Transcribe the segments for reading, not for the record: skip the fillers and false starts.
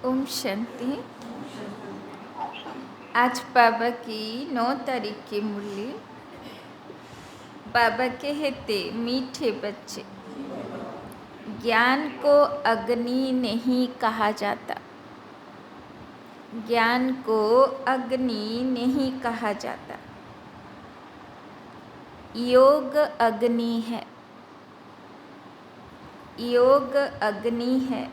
ओम शांति। आज बाबा की 9 तारीख की मुरली। बाबा कहते, मीठे बच्चे, ज्ञान को अग्नि नहीं कहा जाता। ज्ञान को अग्नि नहीं कहा जाता। योग अग्नि है। योग अग्नि है।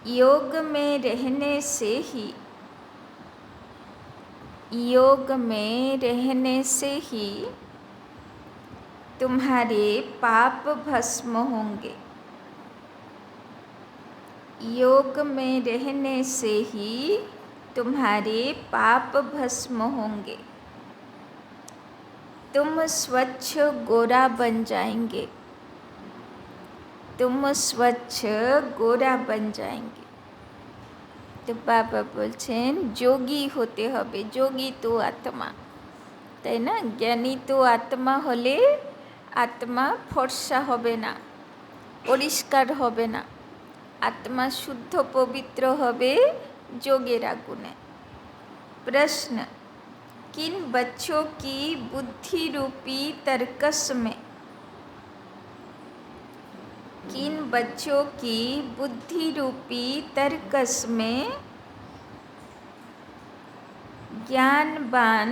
योग में रहने से ही, योग में रहने से ही तुम्हारे पाप भस्म होंगे। योग में रहने से ही तुम्हारे पाप भस्म होंगे। तुम स्वच्छ गोरा बन जाएंगे। तुम स्वच्छ गोरा बन जाएंगे। तो बाबा बोलছেন যোগী হতে হবে। যোগী তো আত্মা, তাই না? জ্ঞানী তো আত্মা হলে আত্মা ফর্সা হবে না, পরিষ্কার হবে না। आत्मा शुद्ध पवित्र होवे जोगेर आगुने। प्रश्न, किन बच्चों की बुद्धि रूपी तर्कस में, किन बच्चों की बुद्धि रूपी तर्कस में ज्ञानवान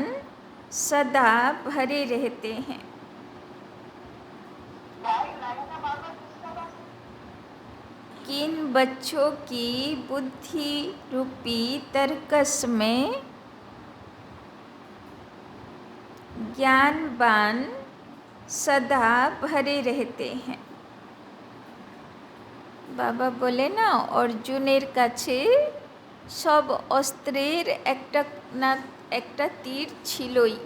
सदा भरे रहते हैं? किन बच्चों की बुद्धि रूपी तर्कस में ज्ञानवान सदा भरे रहते हैं? बाबा बोले ना, अर्जुनेर काछे सब अस्त्रेर एकटा तीर छिलोई।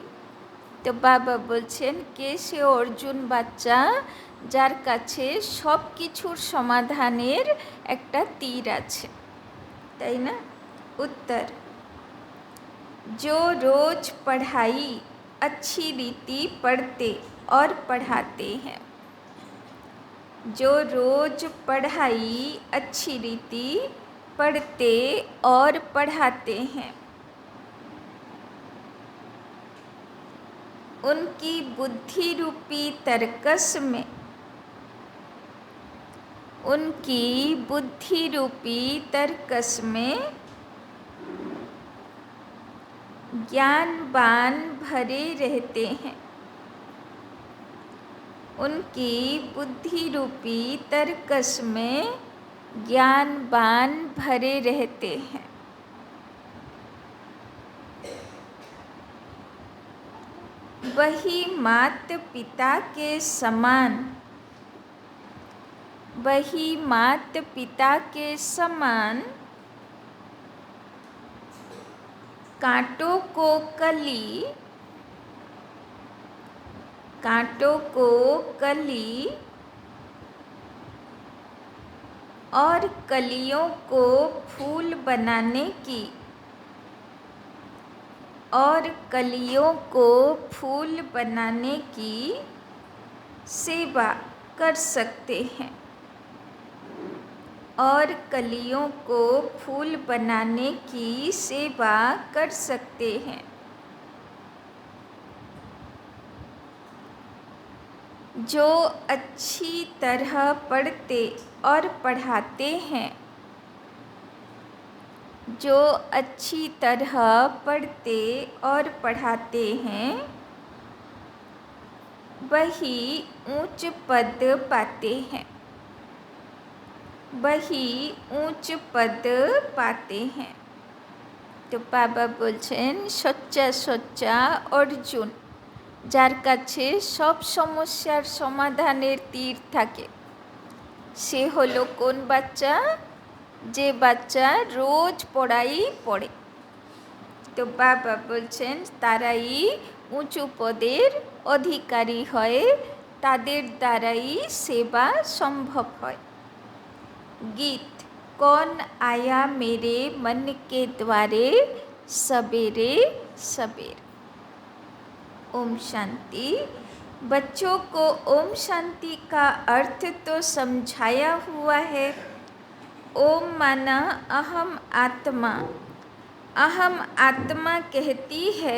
तो बाबा बोलছেন কে সে অর্জুন বাচ্চা যার কাছে সব কিছুর সমাধানের একটা তীর আছে, তাই না? उत्तर, जो रोज पढ़ाई अच्छी रीति पढ़ते और पढ़ाते हैं। जो रोज पढ़ाई अच्छी रीति पढ़ते और पढ़ाते हैं, उनकी बुद्धि रूपी तर्कस में, उनकी बुद्धि रूपी तर्कस में ज्ञानवान भरे रहते हैं। उनकी बुद्धि रूपी तर्कस में ज्ञानवान भरे रहते हैं। वही मात पिता के समान, वही मात पिता के समान कांटों को कली, कांटों को कली और कलियों को फूल बनाने की, और कलियों को फूल बनाने की सेवा कर सकते हैं। और कलियों को फूल बनाने की सेवा कर सकते हैं। जो अच्छी तरह पढ़ते और पढ़ाते हैं, जो अच्छी तरह पढ़ते और पढ़ाते हैं, वही ऊंच पद पाते हैं। वही ऊंच पद पाते हैं। तो बाबा बोलছেন सच्चा सच्चा अर्जुन जार काछे सब समस्यार समाधानेर तीर थाके, से हलो कोन बाच्चा? जे बाच्चा रोज पढ़ाई पढ़े। तो बाबा बोलছেন ताराई ऊँचू पदेर अधिकारी हय, तादेर द्वाराई सेवा सम्भव हय। गीत, कौन आया मेरे मन के द्वारे सवेरे सवेरे। ओम शांति। बच्चों को ओम शांति का अर्थ तो समझाया हुआ है। ओम माना अहम आत्मा। अहम आत्मा कहती है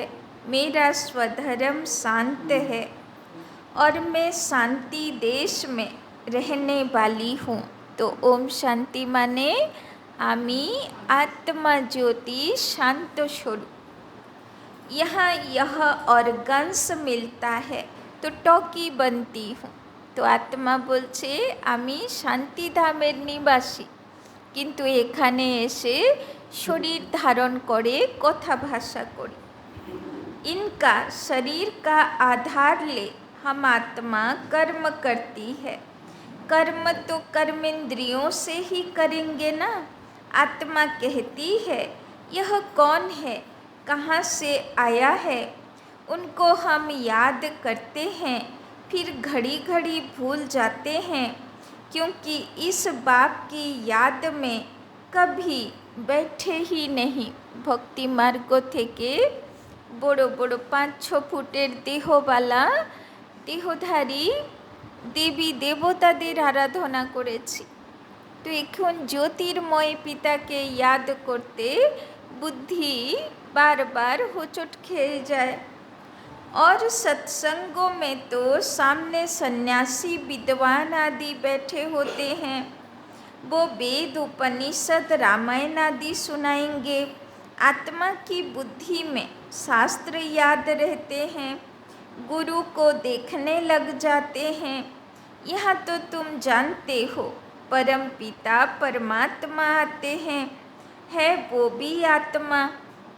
मेरा स्वधर्म शांत है और मैं शांति देश में रहने वाली हूँ। तो ओम शांति माने आमी आत्मा ज्योति शांत स्वरूप। यहाँ यह ऑर्गन्स मिलता है तो टॉकी बनती हूँ। तो आत्मा बोलছে আমি শান্তিধামের নিবাসী, কিন্তু এখানে এসে শরীর ধারণ করে কথা ভাষা করি। इनका शरीर का आधार ले हम आत्मा कर्म करती है। कर्म तो कर्मेंद्रियों से ही करेंगे ना। आत्मा कहती है यह कौन है, कहाँ से आया है। उनको हम याद करते हैं, फिर घड़ी घड़ी भूल जाते हैं, क्योंकि इस बाप की याद में कभी बैठे ही नहीं। भक्ति मार्ग থেকে বড় বড় 5-6 ফুটের দেহওয়ালা দেহধারী দেবী দেবতাদের আরাধনা করেছি। তো এখন জ্যোতির্ময় পিতাকে याद করতে बुद्धि बार बार होचट खेल जाए। और सत्संगों में तो सामने सन्यासी विद्वान आदि बैठे होते हैं। वो वेद उपनिषद रामायण आदि सुनाएंगे। आत्मा की बुद्धि में शास्त्र याद रहते हैं, गुरु को देखने लग जाते हैं। यहाँ तो तुम जानते हो परम पिता परमात्मा आते हैं। है वो भी आत्मा,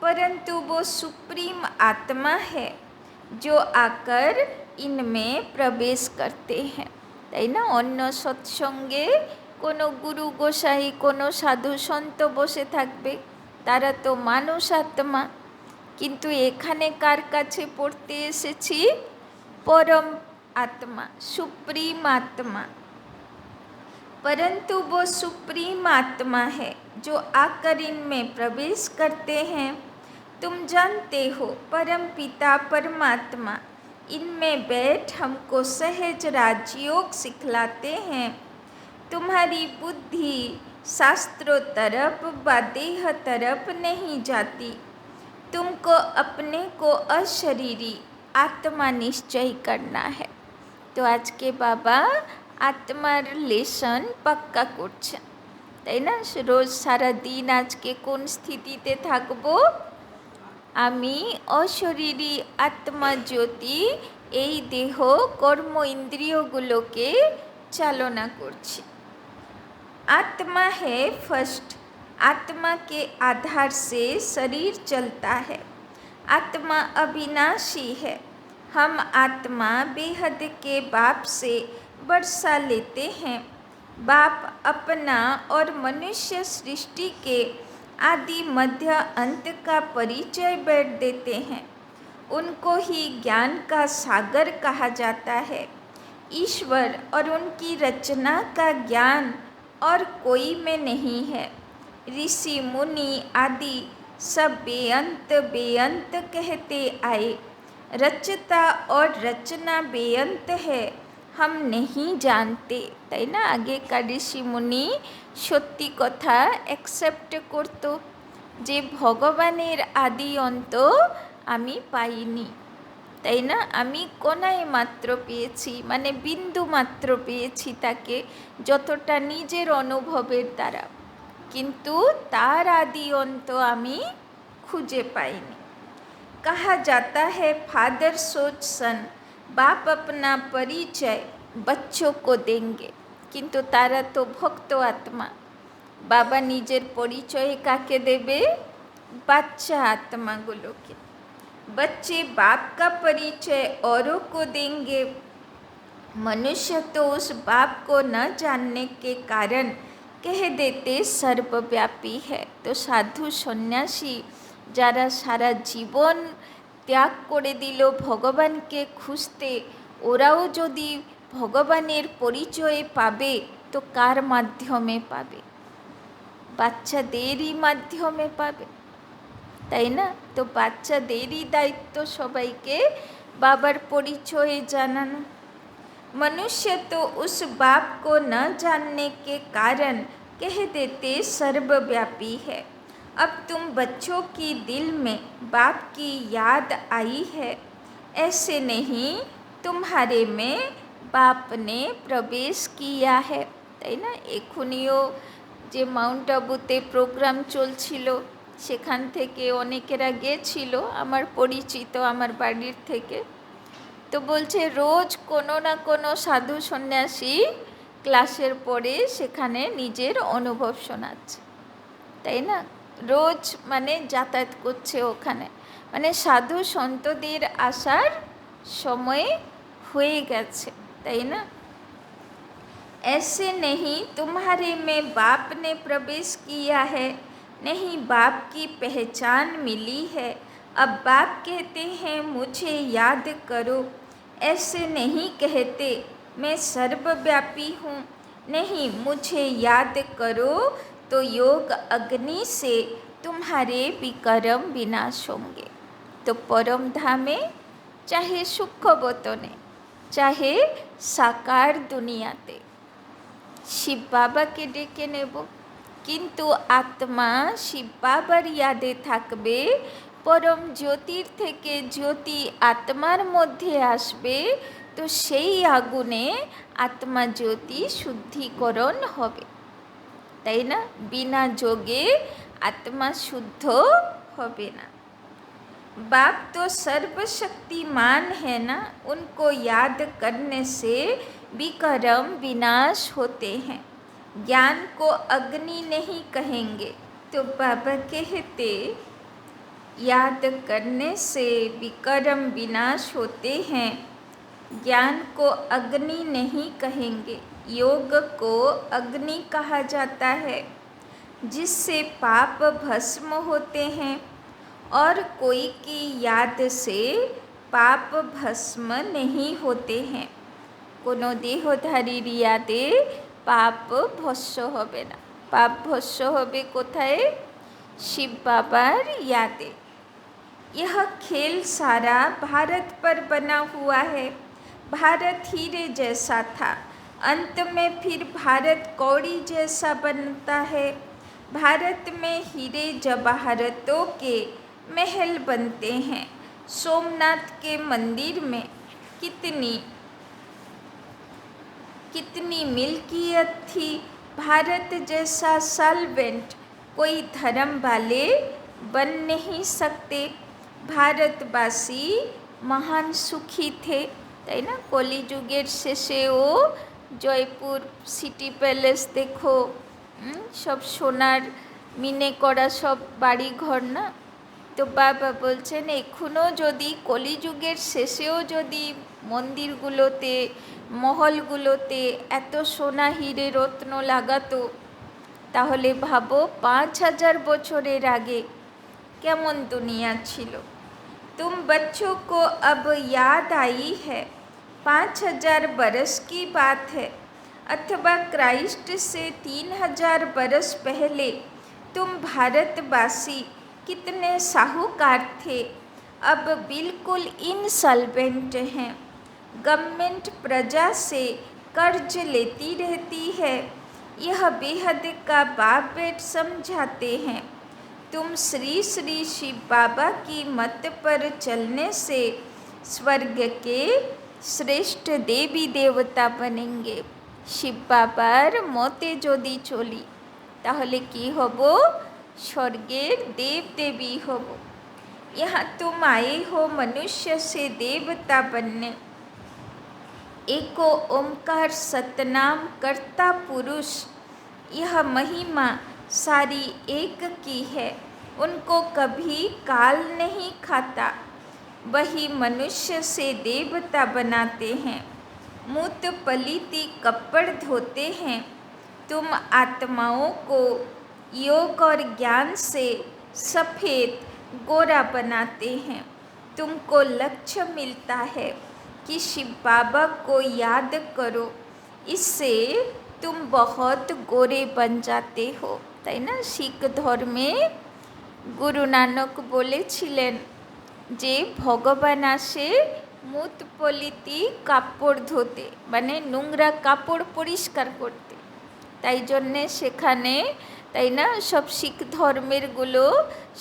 परंतु वो सुप्रीम आत्मा है जो आकर इनमें प्रवेश करते हैं। তাই না? অন্য সৎসঙ্গে কোনো গুরু গোসাই কোনো সাধু সন্ত বসে থাকবে, তারা তো মানুষ আত্মা। কিন্তু এখানে কার কাছে পড়তে এসেছি? परम आत्मा, सुप्रीम आत्मा। परंतु वो सुप्रीम आत्मा है जो आकर इनमें प्रवेश करते हैं। तुम जानते हो परम पिता परमात्मा इनमें बैठ हमको सहज राजयोग सिखलाते हैं। तुम्हारी बुद्धि शास्त्रों तरफ व देह तरफ नहीं जाती। तुमको अपने को अशरीरी आत्मा निश्चय करना है। तो आज के बाबा आत्मार लेसन पक्का করছেন, তাই না? রোজ সারা দিন আজকে কোন স্থিতিতে থাকবো? আমি অশরীরী আত্মা জ্যোতি এই দেহ কর্ম ইন্দ্রিয়গুলোকে চালনা করছি। आत्मा है फर्स्ट। आत्मा के आधार से शरीर चलता है। आत्मा अविनाशी है। हम आत्मा बेहद के बाप से वर्षा लेते हैं। बाप अपना और मनुष्य सृष्टि के आदि मध्य अंत का परिचय बैठ देते हैं। उनको ही ज्ञान का सागर कहा जाता है। ईश्वर और उनकी रचना का ज्ञान और कोई में नहीं है। ऋषि मुनि आदि सब बेअंत कहते आए। रचता और रचना बेअंत है, हम नहीं जानते। তাই না? আগেকার ঋষি মুনি সত্যি কথা অ্যাকসেপ্ট করত যে ভগবানের আদি অন্ত আমি পাইনি। তাই না? আমি কোনায় মাত্র পেয়েছি, মানে বিন্দু মাত্র পেয়েছি তাকে, যতটা নিজের অনুভবের দ্বারা, কিন্তু তার আদি অন্ত আমি খুঁজে পাইনি। कहा जाता है फादर सोच सन, बाप अपना परिचय बच्चों को देंगे। किंतु तारा तो भक्त आत्मा, बाबा निजेर परिचय काके देबे? बाच्चा आत्मागुलोके। बच्चे बाप का परिचय औरों को देंगे। मनुष्य तो उस बाप को न जानने के कारण कह देते सर्वव्यापी है। तो साधु सन्यासी যারা সারা জীবন ত্যাগ করে দিল ভগবানকে খুঁজতে, ওরাও যদি ভগবানের পরিচয় পাবে তো কার মাধ্যমে পাবে? বাচ্চাদেরই মাধ্যমে পাবে, তাই না? তো বাচ্চাদেরই দায়িত্ব সবাইকে बाबार परिचय जानाना। मनुष्य तो उस बाप को न जानने के कारण कह देते सर्वव्यापी है। अब तुम बच्चों की दिल में बाप की याद आई है, ऐसे नहीं तुम्हारे में बाप ने प्रवेश किया है, ताई ना। एखुनिও যে মাউন্ট আবুতে প্রোগ্রাম চলছিল সেখান থেকে অনেকেরা গিয়েছিল আমার পরিচিত, আমার বাড়ির থেকে। তো বলছে রোজ কোনো না কোনো সাধু সন্ন্যাসী ক্লাসের পরে সেখানে নিজের অনুভব শোনাচ্ছে, তাই না। রোজ মানে যাতায়াত করছে ওখানে, মানে সাধু সন্তদের আসার সময় হয়ে গেছে, তাই না। ऐसे नहीं तुम्हारे में बाप ने प्रवेश किया है, नहीं बाप की पहचान मिली है। अब बाप कहते हैं मुझे याद करो, ऐसे नहीं कहते मैं सर्वव्यापी हूँ, नहीं मुझे याद करो तो योग अग्नि से तुम्हारे विकर्म विनाश होंगे। तो परम धामे चाहे सूक्ष्मवतने चाहे साकार दुनियाते शिव बाबा के डेके नेब, किन्तु आत्मा शिव बाबार यादे थाकबे। परम ज्योतिर थेके ज्योति आत्मार मध्य आसबे, तो सेई आगुने आत्मा ज्योति शुद्धिकरण होबे, ताई ना। बिना जोगे आत्मा शुद्ध होबे ना। बाप तो सर्वशक्तिमान है ना, उनको याद करने से विकर्म विनाश होते हैं। ज्ञान को अग्नि नहीं कहेंगे। तो बाबा कहते याद करने से विकर्म विनाश होते हैं, ज्ञान को अग्नि नहीं कहेंगे। योग को अग्नि कहा जाता है जिससे पाप भस्म होते हैं, और कोई की याद से पाप भस्म नहीं होते हैं। कोनो देहधारीर यादे पाप भस्म होबे ना। पाप भस्म होबे कोथाय? शिव बाबार यादे। यह खेल सारा भारत पर बना हुआ है। भारत हीरे जैसा था, अंत में फिर भारत कौड़ी जैसा बनता है। भारत में हीरे जवाहरतों के महल बनते हैं। सोमनाथ के मंदिर में कितनी मिल्कियत थी। भारत जैसा सॉल्वेंट कोई धर्म वाले बन नहीं सकते। भारतवासी महान सुखी थे, ताई ना। कलिजुगेर शेषेओ जयपुर सिटी पैलेस देखो, सब सोनार मिने करा सब बाड़ी घर ना। तो बाबा बोलছেন এখনো যদি কলিযুগের শেষেও যদি মন্দিরগুলোতে মহলগুলোতে এত সোনা হিরে রত্ন লাগাতো, তাহলে ভাবো 5000 বছরের আগে কেমন দুনিয়া ছিল। तुम बच्चों को अब याद आई है, 5000 बरस की बात है, अथवा क्राइस्ट से 3000 बरस पहले तुम भारतवासी कितने साहूकार थे, अब बिल्कुल इनसॉल्वेंट हैं। गवर्नमेंट प्रजा से कर्ज लेती रहती है। यह बेहद का बाप बेट समझाते हैं। तुम श्री श्री शिव बाबा की मत पर चलने से स्वर्ग के श्रेष्ठ देवी देवता बनेंगे। शिव बाबार मते जदि चली ताहले की हबो? स्वर्गेर देव देवी हबो। यहाँ तुम आए हो मनुष्य से देवता बनने। एको ओंकार सतनाम कर्ता पुरुष, यह महिमा सारी एक की है। उनको कभी काल नहीं खाता, वही मनुष्य से देवता बनाते हैं। मूत पलीती कपड़ धोते हैं। तुम आत्माओं को योग और ज्ञान से सफ़ेद गोरा बनाते हैं। तुमको लक्ष्य मिलता है कि शिव बाबा को याद करो, इससे तुम बहुत गोरे बन जाते हो, তাই না। শিখ ধর্মে গুরু নানক বলেছিলেন যে ভগবান আসে মুতপলিতি কাপড় ধুতে মানে নোংরা কাপড় পরিষ্কার করতে। তাই জন্যে সেখানে, তাই না, সব শিখ ধর্মেরগুলো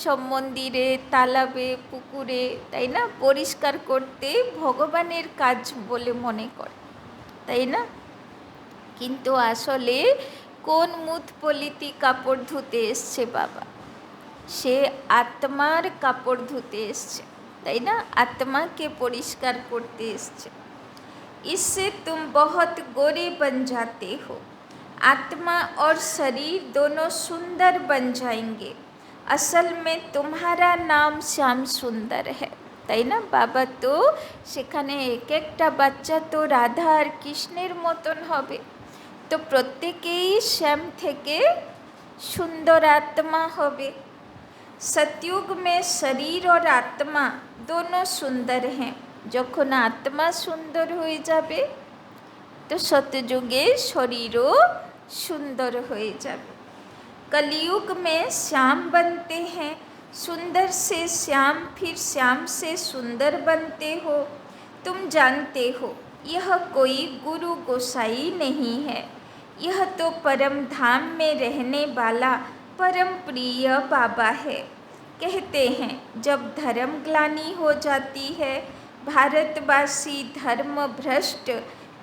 সব মন্দিরে, তালাবে, পুকুরে, তাই না, পরিষ্কার করতে ভগবানের কাজ বলে মনে করে, তাই না। কিন্তু আসলে কোন মুতপলিতি কাপড় ধুতে এসছে বাবা? সে আত্মার কাপড় ধুতে এসছে, তাই না, আত্মাকে পরিষ্কার করতে এসছে। इससे तुम बहुत गोरे बन जाते हो, आत्मा और शरीर दोनों सुंदर बन जाएंगे। असल में तुम्हारा नाम श्याम सुंदर है, তাই না। বাবা তো সেখানে এক একটা বাচ্চা তো রাধা আর কৃষ্ণের মতন হবে, তো প্রত্যেকেই শ্যাম থেকে সুন্দর আত্মা হবে। सतयुग में शरीर और आत्मा दोनों सुंदर हैं। যখন আত্মা সুন্দর হয়ে যাবে তো সতযুগে শরীরও সুন্দর হয়ে যাবে। कलयुग में श्याम बनते हैं, सुंदर से श्याम, फिर श्याम से सुंदर बनते हो। तुम जानते हो यह कोई गुरु गोसाई नहीं है, यह तो परम धाम में रहने वाला परम प्रिय बाबा है। कहते हैं जब धर्म ग्लानि हो जाती है, भारतवासी धर्म भ्रष्ट,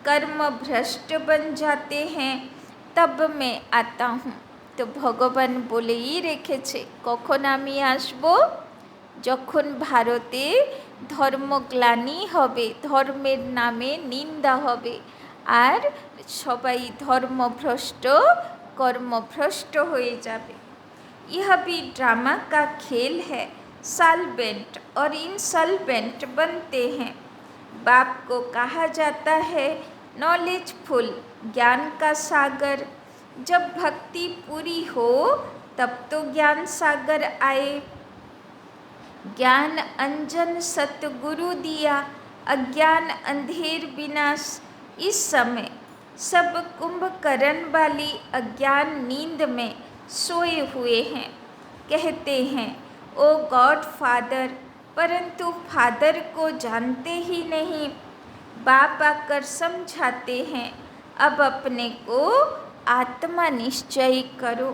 कर्म भ्रष्ट बन जाते हैं, तब मैं आता हूँ। तो ভগবান বলেই রেখেছে কখন আমি আসব? যখন ভারতে ধর্মগ্লানি হবে, ধর্মের নামে নিন্দা হবে, আর সবাই ধর্মভ্রষ্ট, কর্মভ্রষ্ট হয়ে যাবে। यह भी ड्रामा का खेल है, साल्वेंट और इंसल्वेंट बनते हैं। बाप को कहा जाता है नॉलेजफुल, ज्ञान का सागर। जब भक्ति पूरी हो तब तो ज्ञान सागर आए। ज्ञान अंजन सतगुरु दिया, अज्ञान अंधेर विनाश। इस समय सब कुंभकर्ण वाली अज्ञान नींद में सोए हुए हैं। कहते हैं ओ गॉड फादर, परंतु फादर को जानते ही नहीं। बाप आकर समझाते हैं अब अपने को आत्मा निश्चय करो।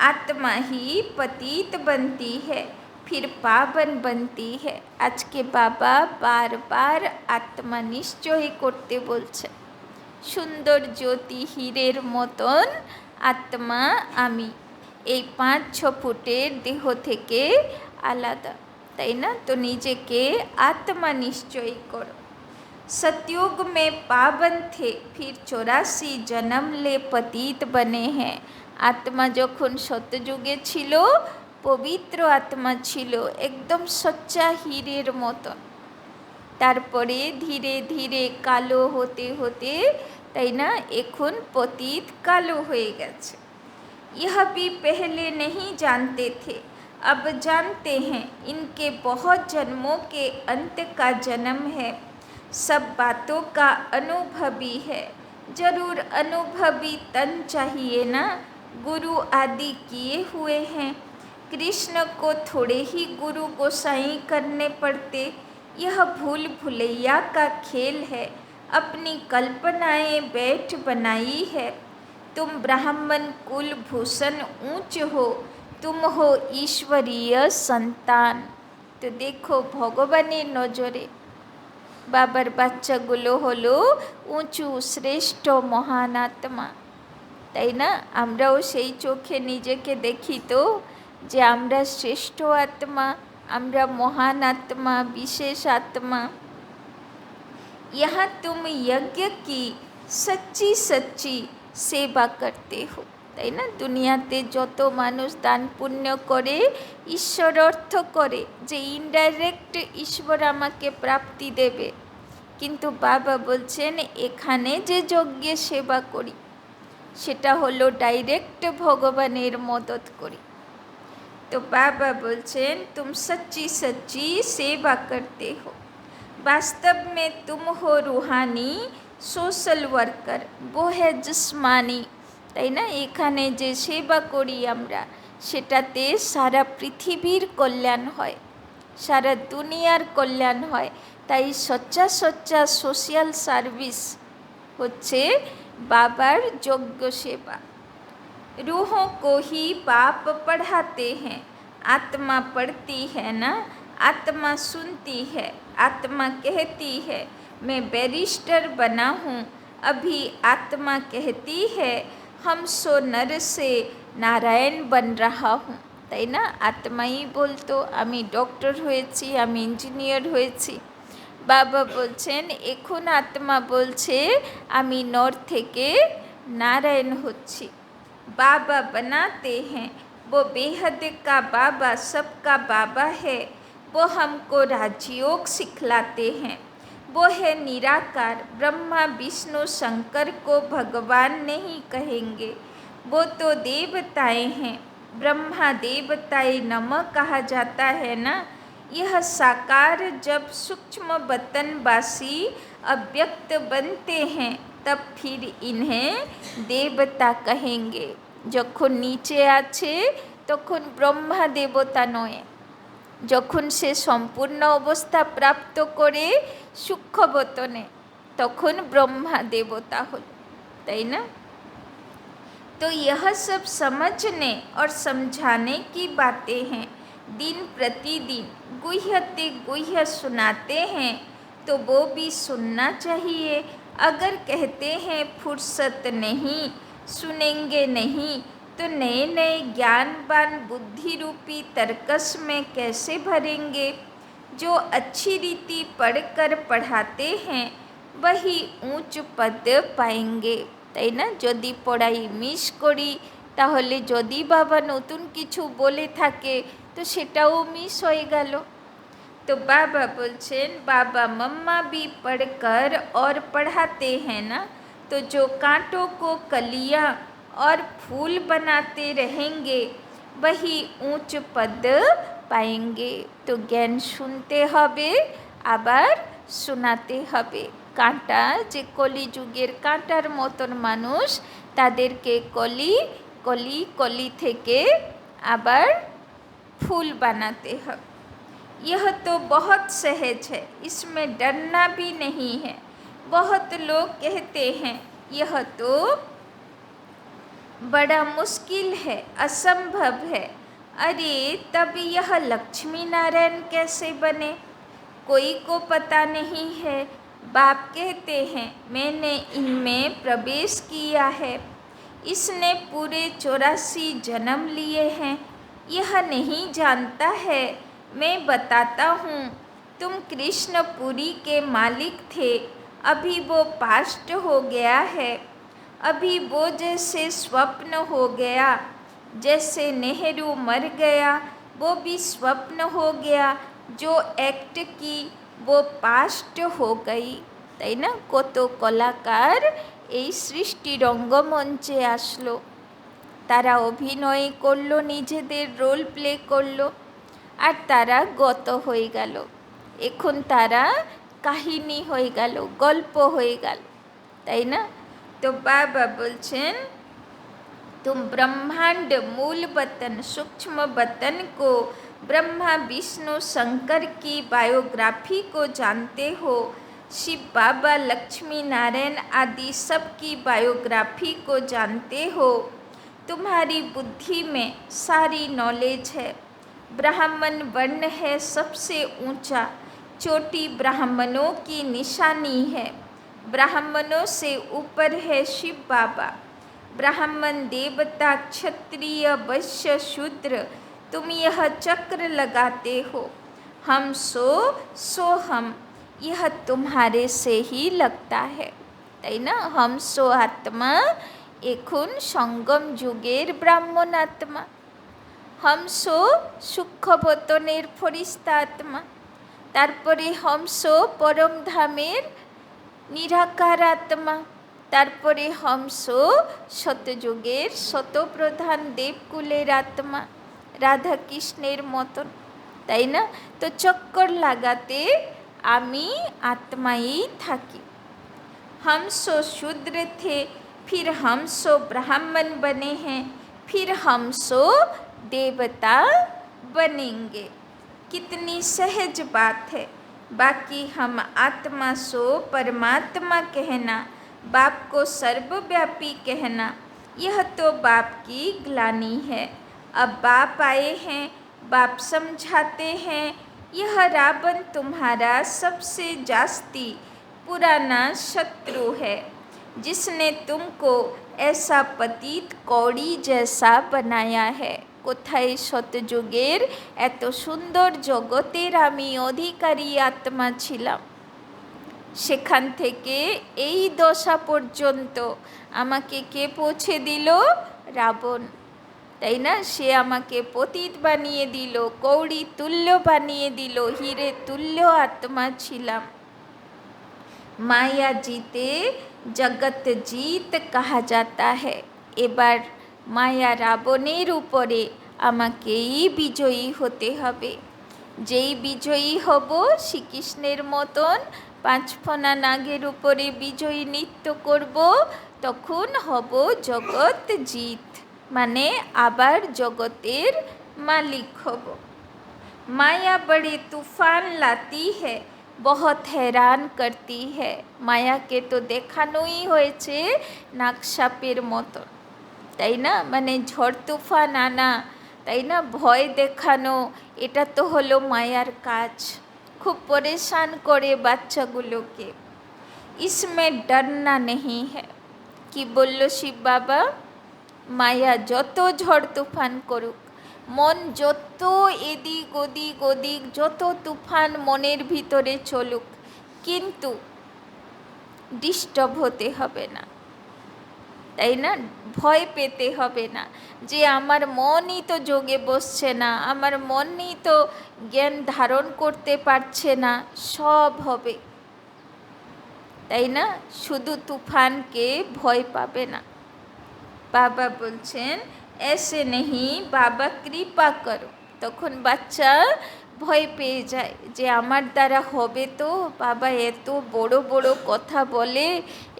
आत्मा ही पतित बनती है, फिर पावन बनती है। आज के बाबा बार बार आत्मा निश्चय करते बोलছে। সুন্দর জ্যোতি হীরের মতন আত্মা আমি, এই 5-6 ফুটের দেহ থেকে আলাদা, তাই না। তো নিজেকে আত্মা নিশ্চয় করো। सतयुग में पावन थे, फिर 84 जन्म ले पतित बने हैं। আত্মা যখন সত্যযুগে ছিল, পবিত্র আত্মা ছিল, একদম সচ্চা হীরের মতন। তারপরে ধীরে ধীরে কালো হতে হতে, তাই না, এখন পতিত কালো হয়ে গেছে। यह भी पहले नहीं जानते थे, अब जानते हैं। इनके बहुत जन्मों के अंत का जन्म है, सब बातों का अनुभवी है। जरूर अनुभवी तन चाहिए ना, गुरु आदि किए हुए हैं। कृष्ण को थोड़े ही गुरु गोसाई करने पड़ते। यह भूल भुलैया का खेल है, अपनी कल्पनाएं बैठ बनाई है। तुम ब्राह्मण कुल भूषण ऊंच हो, तुम हो ईश्वरीय संतान। तो देखो ভগবানের নজরে বাবার বাচ্চাগুলো হলো উঁচু শ্রেষ্ঠ মহান আত্মা, তাই না। আমরাও সেই চোখে নিজেকে দেখি তো যে আমরা শ্রেষ্ঠ আত্মা, আমরা মহান আত্মা, বিশেষ আত্মা। यहाँ तुम यज्ञ की सच्ची सच्ची সেবা করতে হো, তাই না। দুনিয়াতে যত মানুষ দান পুণ্য করে ঈশ্বর অর্থ করে যে ইনডাইরেক্ট ঈশ্বর আমাকে প্রাপ্তি দেবে, কিন্তু বাবা বলছেন এখানে যে যজ্ঞে সেবা করি সেটা হলো ডাইরেক্ট ভগবানের মদত করি। তো বাবা বলছেন तुम सच्ची सच्ची सेवा करते हो, वास्तव में तुम हो रूहानी সোশ্যাল ওয়ার্কার, वो है जिस्मानी, তাই না। এখানে যে সেবা করি আমরা সেটাতে সারা পৃথিবীর কল্যাণ হয়, সারা দুনিয়ার কল্যাণ হয়। তাই সচ্চা সচ্চা সোশ্যাল সার্ভিস হচ্ছে বাবার যোগ্য সেবা। रूहों को ही बाप पढ़ाते हैं, आत्मा पढ़ती है ना, आत्मा सुनती है, आत्मा कहती है मैं बैरिस्टर बना हूँ, अभी आत्मा कहती है हम सो नर से नारायण बन रहा हूँ। তাই না, আত্মাই বলতো আমি ডক্টর হয়েছি, আমি ইঞ্জিনিয়ার হয়েছি। বাবা বলছেন এখন আত্মা বলছে আমি নর থেকে নারায়ণ হচ্ছি। बाबा बनाते हैं, वो बेहद का बाबा सबका बाबा है, वो हमको राजयोग सिखलाते हैं। वो है निराकार, ब्रह्मा विष्णु शंकर को भगवान नहीं कहेंगे, वो तो देवताएं हैं। ब्रह्मा देवताएं नमः कहा जाता है ना। यह साकार जब सूक्ष्म बतनवासी अव्यक्त बनते हैं तब फिर इन्हें देवता कहेंगे। যখন নিচে আছে তখন ব্রহ্মা দেবতা নয়, যখন সে সম্পূর্ণ অবস্থা প্রাপ্ত করে সূক্ষ্মবতনে তখন ব্রহ্মা দেবতা হল, তাই না। तो यह सब समझने और समझाने की बातें हैं। दिन प्रतिदिन गुह्यते गुह्य सुनाते हैं तो वो भी सुनना चाहिए। अगर कहते हैं फुर्सत नहीं, सुनेंगे नहीं, तो नए नए ज्ञानवान बुद्धि रूपी तर्कस में कैसे भरेंगे। जो अच्छी रीति पढ़कर पढ़ाते हैं वही ऊंच पद पाएंगे, তাই না। যদি পড়াই মিস করি তাহলে যদি বাবা নতুন কিছু বলে থাকে তো সেটাও মিস হয়ে গেল। तो बाबा बोलছেন बाबा मम्मा भी पढ़कर और पढ़ाते हैं ना, तो जो कांटों को कलियां और फूल बनाते रहेंगे वही ऊंच पद पाएंगे। तो ज्ञान सुनते হবে আবার শোনাতে হবে। কাঁটা যে কলিযুগের কাঁটার মতন মানুষ তাদেরকে কলি কলি কলি থেকে আবার ফুল বানাতে হবে। यह तो बहुत सहज है, इसमें डरना भी नहीं है। बहुत लोग कहते हैं यह तो बड़ा मुश्किल है, असंभव है। अरे तब यह लक्ष्मी नारायण कैसे बने, कोई को पता नहीं है। बाप कहते हैं मैंने इनमें प्रवेश किया है, इसने पूरे 84 जन्म लिए हैं। यह नहीं जानता है, मैं बताता हूँ। तुम कृष्णपुरी के मालिक थे, अभी वो पास्ट हो गया है। अभी वो जैसे स्वप्न हो गया, जैसे नेहरू मर गया वो भी स्वप्न हो गया, जो एक्ट की वो पास्ट हो गई। তাই না, কত কলাকার এই সৃষ্টি রঙ্গমঞ্চে আসলো, তারা অভিনয় করলো, নিজেদের রোল প্লে করলো, আর তারা গত হয়ে গেল। এখন তারা কাহিনী হয়ে গেল, গল্প হয়ে গেল, তাই না। তো বাবা বলছেন तुम ब्रह्मांड मूल वतन सूक्ष्म वतन को, ब्रह्मा विष्णु शंकर की बायोग्राफी को जानते हो। शिव बाबा लक्ष्मी नारायण आदि सब की बायोग्राफी को जानते हो। तुम्हारी बुद्धि में सारी नॉलेज है। ब्राह्मण वर्ण है सबसे ऊंचा, चोटी ब्राह्मणों की निशानी है। ब्राह्मणों से ऊपर है शिव बाबा। ब्राह्मण देवता क्षत्रिय वैश्य शूद्र तुम यह चक्र लगाते हो। हम सो हम, यह तुम्हारे से ही लगता है, তাই না। हम सो आत्मा এখন সঙ্গম যুগের ব্রাহ্মণ আত্মা, হংসো সূক্ষ্মবতনের ফরিস্তা আত্মা, তারপরে হংসো পরম ধামের নিরাকার আত্মা, তারপরে হংসো শতযুগের শতপ্রধান দেবকুলের আত্মা, রাধা কৃষ্ণের মতন, তাই না। তো চক্কর লাগাতে আমি আত্মাই থাকি। হংসো শূদ্র থে, फिर हंसो ब्राह्मण बने हैं, फिर हंसो देवता बनेंगे। कितनी सहज बात है। बाकी हम आत्मा सो परमात्मा कहना, बाप को सर्वव्यापी कहना, यह तो बाप की ग्लानि है। अब बाप आए हैं, बाप समझाते हैं, यह रावण तुम्हारा सबसे जास्ती पुराना शत्रु है, जिसने तुमको ऐसा पतित कौड़ी जैसा बनाया है। কোথায় শতযুগের এত সুন্দর জগতের আমি অধিকারী আত্মা ছিলাম, সেখান থেকে এই দশা পর্যন্ত আমাকে কে পৌঁছে দিল? রাবণ, তাই না? সে আমাকে পতিত বানিয়ে দিল, কৌড়ি তুল্য বানিয়ে দিল, হিরে তুল্য আত্মা ছিলাম। মায়া জিতে জগৎ জিত কাহা যাতা হ্যায়। এবার মায়া রাবণের উপরে আমাকেই বিজয়ী হতে হবে। যেই বিজয়ী হব, শ্রীকৃষ্ণের মতন 5 ফণা নাগের উপরে বিজয়ী নৃত্য করব, তখন হব জগৎ জিত, মানে আবার জগতের মালিক হব। মায়া বড়ে তুফান লাতি है, बहुत हैरान करती है। মায়াকে তো দেখানোই হয়েছে নাগসাপের মতন, তাই না? মানে ঝড় তুফান আনা, তাই না? ভয় দেখানো, এটা তো হলো মায়ার কাজ। খুব পরেশান করে বাচ্চাগুলোকে। ইসমে ডরনা নেই হ্যায়। কি বলল শিব বাবা? মায়া যত ঝড় তুফান করুক, মন যত এদিক ওদিক ওদিক যত তুফান মনের ভিতরে চলুক, কিন্তু ডিস্টার্ব হতে হবে না, তাই না? ভয় পেতে হবে না যে আমার মনই তো যোগে বসছে না, আমার মনই তো জ্ঞান ধারণ করতে পারছে না। সব হবে, তাই না? শুধু তুফানকে ভয় পাবে না। বাবা বলছেন এসে নেহি, বাবা কৃপা করো। তখন বাচ্চা ভয় পেয়ে যায় যে আমার দ্বারা হবে তো? বাবা এত বড় বড় কথা বলে,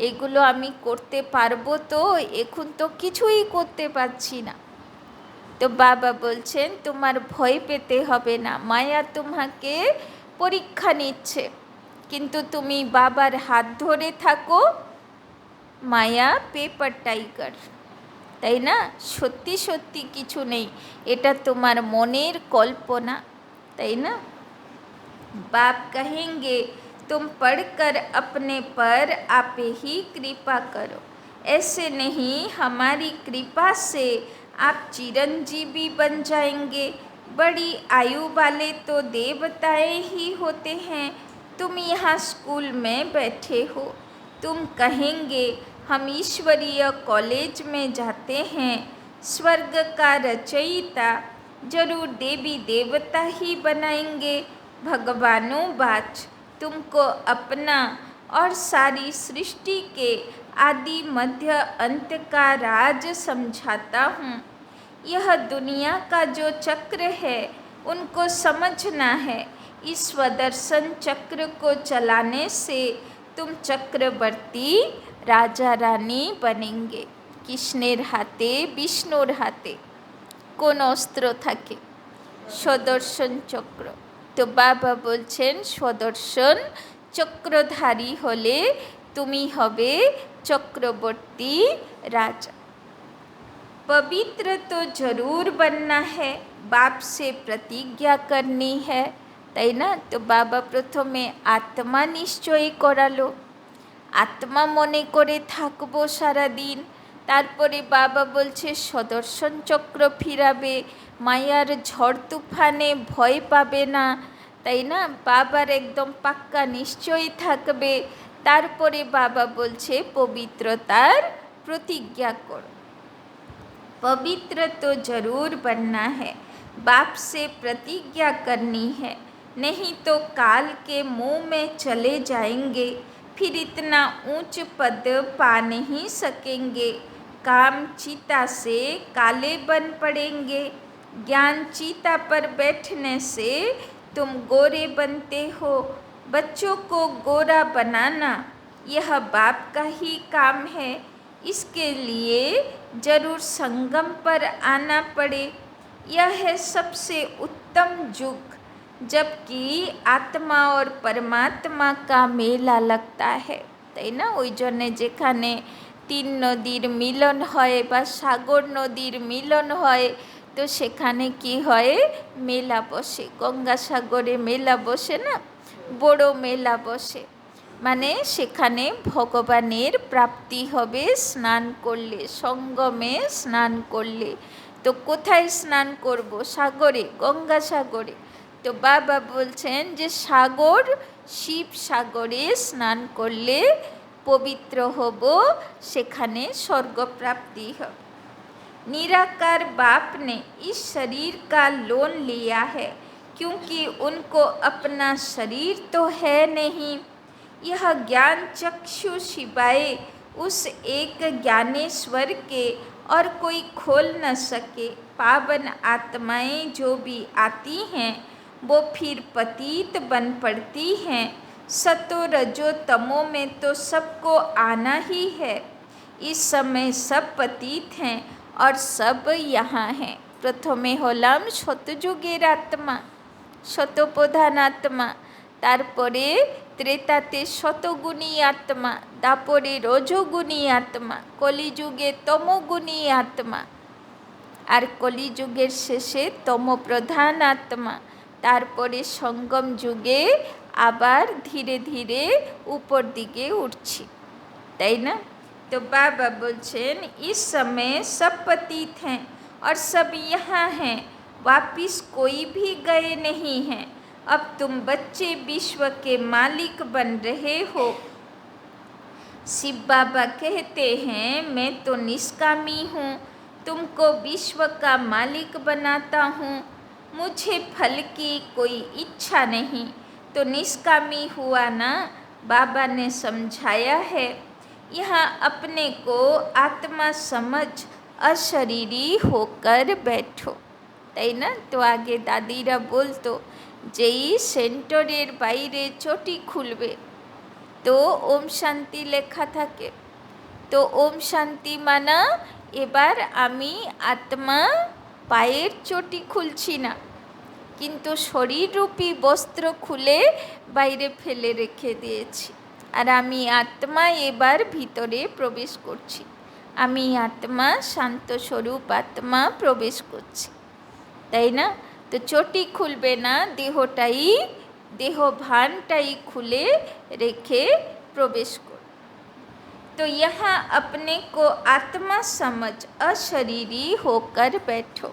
এগুলো আমি করতে পারবো তো? এখন তো কিছুই করতে পারছি না। তো বাবা বলছেন তোমার ভয় পেতে হবে না, মায়া তোমাকে পরীক্ষা নিচ্ছে, কিন্তু তুমি বাবার হাত ধরে থাকো। মায়া পেপার টাইগার, তাই না? সত্যি সত্যি কিছু নেই, এটা তোমার মনের কল্পনা, তাই না? बाप कहेंगे तुम पढ़कर अपने पर आप ही कृपा करो। ऐसे नहीं, हमारी कृपा से आप चिरंजीवी बन जाएंगे। बड़ी आयु वाले तो देवताएं ही होते हैं। तुम यहाँ स्कूल में बैठे हो, तुम कहेंगे हम ईश्वरीय कॉलेज में जाते हैं। स्वर्ग का रचयिता जरूर देवी देवता ही बनाएंगे। भगवानों बाच तुमको अपना और सारी सृष्टि के आदि मध्य अंत का राज समझाता हूँ। यह दुनिया का जो चक्र है उनको समझना है। इस स्वदर्शन चक्र को चलाने से तुम चक्रवर्ती राजा रानी बनेंगे। কৃষ্ণের হাতে, বিষ্ণুর হাতে কোন অস্ত্র থাকে? স্বদর্শন চক্র। তো বাবা বলছেন স্বদর্শন চক্রধারী হলে তুমি হবে চক্রবর্তী রাজা। पवित्र तो जरूर बनना है, बाप से प्रतिज्ञा करनी है, তাই না? তো বাবা প্রথমে আত্মা নিশ্চয়ই করালো, আত্মা মনে করে থাকবো সারাদিন। তারপরে বাবা বলছে সদর্শন চক্র ফিরাবে, মায়ার ঝড় তুফানে ভয় পাবে না, তাই না? বাবার একদম পাক্কা নিশ্চয়ই থাকবে। তারপরে বাবা বলছে পবিত্রতার প্রতিজ্ঞা করো। पवित्र तो जरूर बनना है, बाप से प्रतिज्ञा करनी है, नहीं तो काल के मुंह में चले जाएंगे, फिर इतना ऊंच पद पा नहीं सकेंगे। काम चीता से काले बन पड़ेंगे, ज्ञान चीता पर बैठने से तुम गोरे बनते हो। बच्चों को गोरा बनाना यह बाप का ही काम है, इसके लिए जरूर संगम पर आना पड़े। यह है सबसे उत्तम युग जबकि आत्मा और परमात्मा का मेला लगता है, তাই না? ওই জন্যে যেখানে 3 নদীর মিলন হয় বা সাগর নদীর মিলন হয়, তো সেখানে কি হয়? মেলা বসে। গঙ্গাসাগরে মেলা বসে না, বড় মেলা বসে। মানে সেখানে ভগবানের প্রাপ্তি হবে স্নান করলে, সঙ্গমে স্নান করলে। তো কোথায় স্নান করব? সাগরে, গঙ্গাসাগরে। তো বাবা বলছেন যে সাগর, শিব সাগরে স্নান করলে पवित्र होबो, सेखाने स्वर्ग प्राप्ति हो। निराकार बाप ने इस शरीर का लोन लिया है, क्योंकि उनको अपना शरीर तो है नहीं। यह ज्ञान चक्षु शिवाय उस एक ज्ञानेश्वर के और कोई खोल न सके। पावन आत्माएं जो भी आती हैं वो फिर पतित बन पड़ती हैं। सतो रजो तमो में तो सबको आना ही है। इस समय सब पतित हैं और सब यहाँ हैं। प्रथमे हलाम शतयुगेर आत्मा, शतप्रधान आत्मा, तारपरे त्रेताते शतगुणी आत्मा, तारपरे रजोगुणी आत्मा, कलिजुगे तमोगुणी आत्मा, और कलिजुगेर शेषे तमप्रधान आत्मा, तारपरे संगम जुगे आबार धीरे धीरे ऊपर दिके उठছি, তাই না? तो बाबा बोलছেন इस समय सब पतित हैं और सब यहाँ हैं, वापिस कोई भी गए नहीं हैं। अब तुम बच्चे विश्व के मालिक बन रहे हो। शिव बाबा कहते हैं मैं तो निष्कामी हूँ, तुमको विश्व का मालिक बनाता हूँ, मुझे फल की कोई इच्छा नहीं। तो निष्कामी हुआ ना, बाबा ने समझाया है। यहाँ अपने को आत्मा समझ अशरीरी होकर बैठो, তাই না? তো আগে দাদিরা বলতো যেই সেন্টারের বাইরে চটি খুলবে তো ওম শান্তি লেখা থাকে, তো ওম শান্তি মানা এবার আমি আত্মা পায়ের চটি খুলছি না, কিন্তু শরীররূপী বস্ত্র খুলে বাইরে ফেলে রেখে দিয়েছি। আর আমি আত্মা এবার ভিতরে প্রবেশ করছি, আমি আত্মা, শান্ত স্বরূপ আত্মা প্রবেশ করছি, তাই না? তো চটি খুলবে না, দেহটাই, দেহ ভানটাই খুলে রেখে প্রবেশ কর। तो यहाँ अपने को आत्मा समझ अशरीरी होकर बैठो।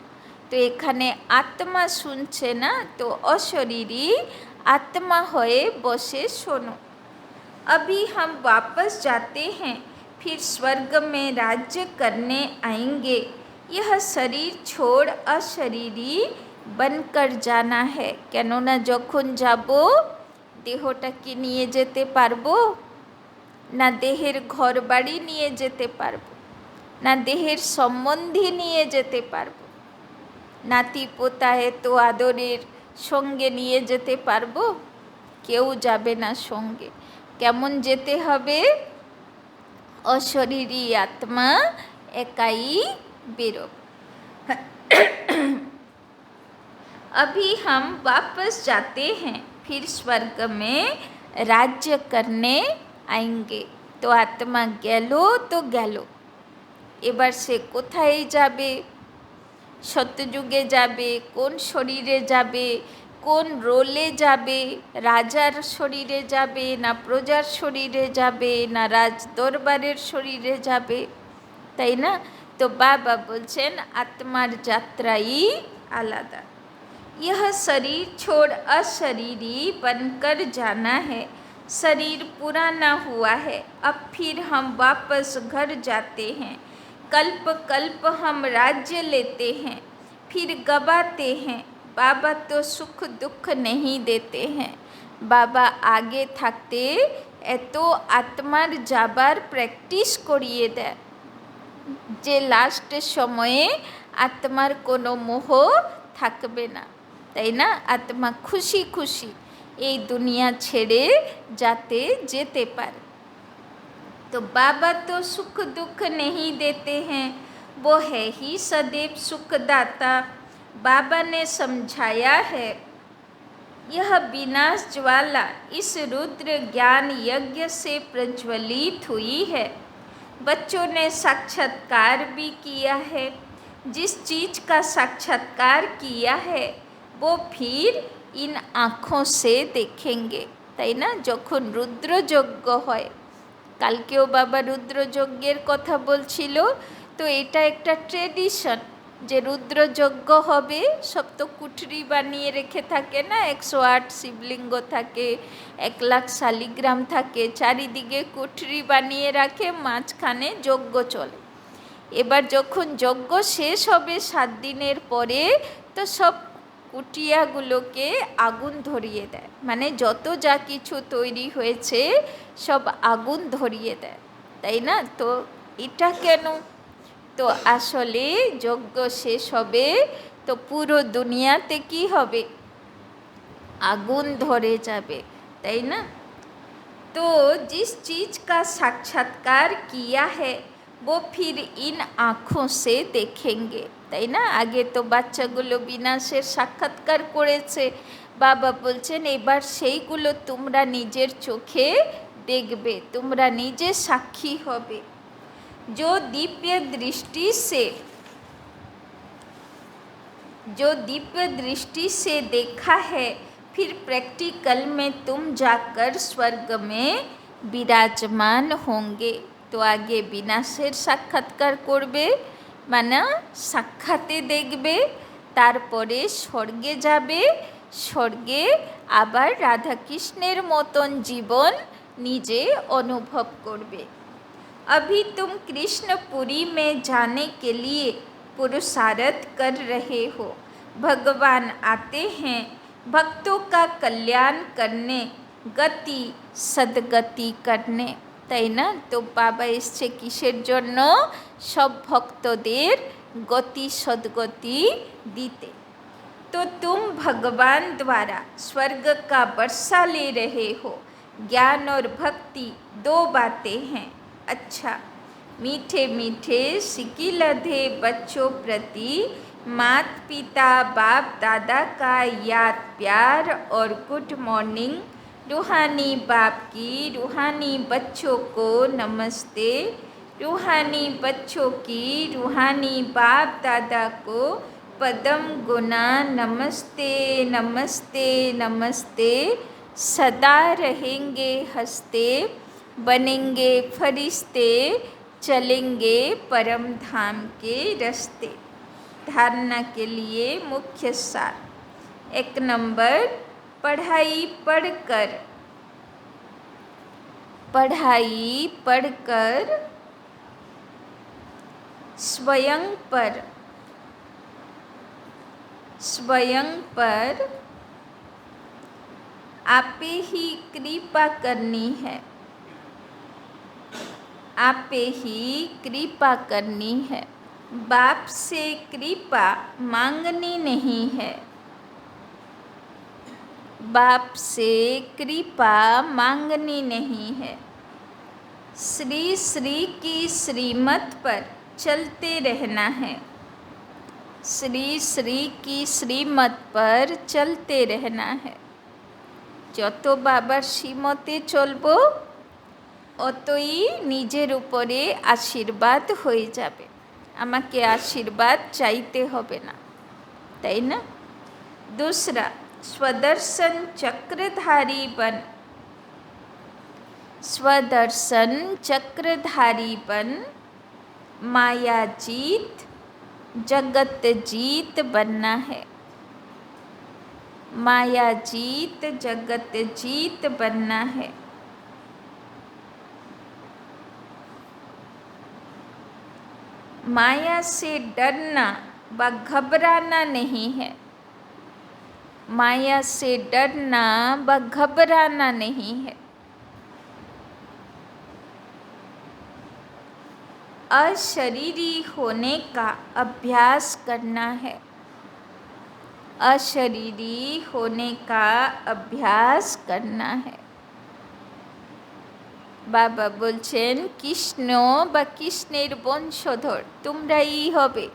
तो एखाने आत्मा सुनছে ना, तो अशरीरी आत्मा होए बसे शोनो। अभी हम वापस जाते हैं, फिर स्वर्ग में राज्य करने आएंगे। यह शरीर छोड़ अशरीरी बनकर जाना है। কেননা যখন যাব দেহটাকে নিয়ে যেতে পারবো না, দেহের ঘর বাড়ি নিয়ে যেতে পারবো না, দেহের সম্বন্ধী নিয়ে যেতে পারবো, নাতি পোতা তো আদরের সঙ্গে নিয়ে যেতে পারবো? কেউ যাবে না সঙ্গে। কেমন যেতে হবে? অশরীরী আত্মা একাই বেরোবে। अभी हम वापस जाते हैं, फिर स्वर्ग में राज्य करने आएंगे। तो आत्मा गेलो तो गेलो, এবার সে কোথায় যাবে? সত্যযুগে যাবে, কোন শরীরে যাবে, কোন রোলে যাবে? রাজার শরীরে যাবে না প্রজার শরীরে যাবে না রাজ দরবারের শরীরে যাবে, তাই না? তো বাবা বলছেন আত্মার যাত্রাই আলাদা। यह शरीर छोड़ अशरीरी बनकर जाना है। शरीर पुराना हुआ है, अब फिर हम वापस घर जाते हैं। कल्प कल्प हम राज्य लेते हैं, फिर गवाते हैं। बाबा तो सुख दुख नहीं देते हैं। बाबा आगे থাকতে এত আত্মার যাবার প্র্যাকটিস করিয়ে দেয় যে লাস্টের সময়ে আত্মার কোনো মোহ থাকবে না, তাই না? আত্মা খুশি খুশি এই দুনিয়া ছেড়ে যাতে যেতে পারে। तो बाबा तो सुख दुख नहीं देते हैं, वो है ही सदैव सुखदाता। बाबा ने समझाया है यह विनाश ज्वाला इस रुद्र ज्ञान यज्ञ से प्रज्वलित हुई है। बच्चों ने साक्षात्कार भी किया है। जिस चीज़ का साक्षात्कार किया है वो फिर इन आँखों से देखेंगे, তাই না? যখন রুদ্রযজ্ঞ হয়, কালকেও বাবা রুদ্রযজ্ঞের কথা বলছিল। তো এটা একটা ট্রেডিশন যে রুদ্রযজ্ঞ হবে। সব তো কুঠরি বানিয়ে রেখে থাকে না, 108 শিবলিঙ্গ থাকে, 1,00,000 শালিগ্রাম থাকে, চারিদিকে কুঠরি বানিয়ে রাখে, মাঝখানে যজ্ঞ চলে। এবার যখন যজ্ঞ শেষ হবে 7 দিনের পরে, তো সব কুটিয়াগুলোকে আগুন ধরিয়ে দেয়, মানে যত যা কিছু তৈরি হয়েছে সব আগুন ধরিয়ে দেয়, তাই না? তো এটা কেন? তো আসলে যজ্ঞ শেষ হবে তো পুরো দুনিয়াতে কি হবে? আগুন ধরে যাবে, তাই না? तो जिस चीज़ का साक्षात्कार किया है वो फिर इन आँखों से देखेंगे, তাই না? আগে তো বাচ্চাগুলো বিনাশের সাক্ষাৎকার করেছে। বাবা বলছেন এবার সেইগুলো তোমরা নিজের চোখে দেখবে, তোমরা নিজে সাক্ষী হবে। जो दिव्य दृष्टि से देखा है फिर प्रैक्टिकल में तुम जाकर स्वर्ग में विराजमान होंगे। तो आगे विनाशेर साक्षात्कार करबे, माना साक्षाते देखबे, तारपरे स्वर्गे जाबे, स्वर्गे आबार राधा कृष्णेर मतन जीवन निजे अनुभव करबे। अभी तुम कृष्णपुरी में जाने के लिए पुरुषार्थ कर रहे हो। भगवान आते हैं भक्तों का कल्याण करने, गति सद्गति करने, তাই না? তো বাবা এসছে কিসের জন্য? সব ভক্তদের গতি সদ্গতি দিতে। तो तुम भगवान द्वारा स्वर्ग का वर्षा ले रहे हो। ज्ञान और भक्ति 2 बातें हैं। अच्छा, मीठे मीठे सिकिलधे बच्चों प्रति मात पिता बाप दादा का याद प्यार और गुड मॉर्निंग। रूहानी बाप की रूहानी बच्चों को नमस्ते। रूहानी बच्चों की रूहानी बाप दादा को पदम गुना नमस्ते नमस्ते नमस्ते। सदा रहेंगे हंसते, बनेंगे फरिश्ते, चलेंगे परम धाम के रास्ते। धारणा के लिए मुख्य सार। 1 नंबर, पढ़ाई पढ़कर स्वयं पर आपे ही कृपा करनी है, आपे ही कृपा करनी है। बाप से कृपा मांगनी नहीं है, बाप से कृपा मांगनी नहीं है। श्री श्री की श्रीमत पर चलते रहना है, श्री श्री की श्रीमत पर चलते रहना है। যত বাবার শ্রীমতে চলবো অতই নিজের উপরে আশীর্বাদ হয়ে যাবে। আমাকে আশীর্বাদ চাইতে হবে না, তাই না? दूसरा, स्वदर्शन चक्रधारी बन, स्वदर्शन चक्रधारी बन। माया जीत जगत जीत बनना है, माया जीत जगत जीत बनना है। माया से डरना व घबराना नहीं है, माया से डरना व घबराना नहीं है। अशरीरी होने का अभ्यास करना है, अशरीरी होने का अभ्यास करना है। বাবা বলছেন কৃষ্ণ বা কৃষ্ণের বংশধর তোমরাই হবে,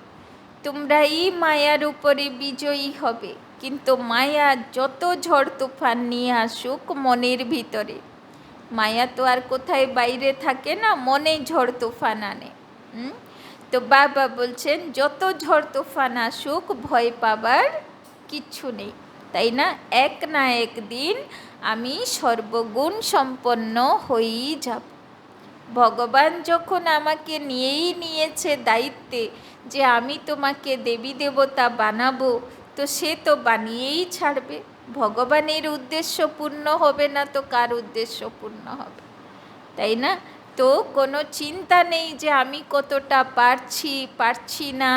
তোমরাই মায়ার উপরে বিজয়ী হবে। কিন্তু মায়া যত ঝড় তুফান নিয়ে আসুক মনের ভিতরে, মায়া তো আর কোথায় বাইরে থাকে না, মনে ঝড় তুফান আনে। তো বাবা বলছেন যত ঝড় তুফান আসুক ভয় পাবার কিচ্ছু নেই, তাই না? এক না একদিন আমি সর্বগুণ সম্পন্ন হয়েই যাব। ভগবান যখন আমাকে নিয়েই নিয়েছে দায়িত্বে যে আমি তোমাকে দেবী দেবতা বানাবো, তো সে তো বানিয়েই ছাড়বে। ভগবানের উদ্দেশ্য পূর্ণ হবে না তো কার উদ্দেশ্য পূর্ণ হবে, তাই না? তো কোনো চিন্তা নেই যে আমি কতটা পারছি না।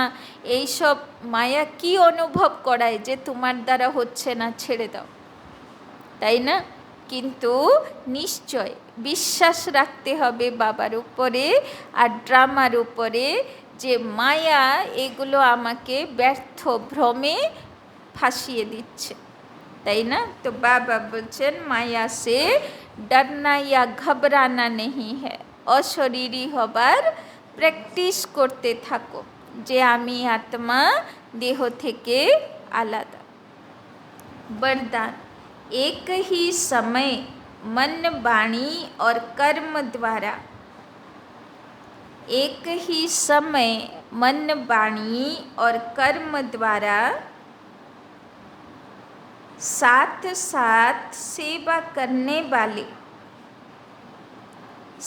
এইসব মায়া কি অনুভব করায় যে তোমার দ্বারা হচ্ছে না, ছেড়ে দাও, তাই না? কিন্তু নিশ্চয় বিশ্বাস রাখতে হবে বাবার উপরে আর ড্রামার উপরে, যে মায়া এগুলো আমাকে ব্যর্থ ভ্রমে ফাঁসিয়ে দিচ্ছে, তাই না? তো বাবা বলছেন মায়া সে ডরনা ইয়া ঘবরানা নেই হ্যায়, অশরীরী হবার প্র্যাকটিস করতে থাকো যে আমি আত্মা দেহ থেকে আলাদা। वरदान, एक ही समय मन वाणी और कर्म द्वारा, एक ही समय मन वाणी और कर्म द्वारा साथ साथ सेवा करने वाले,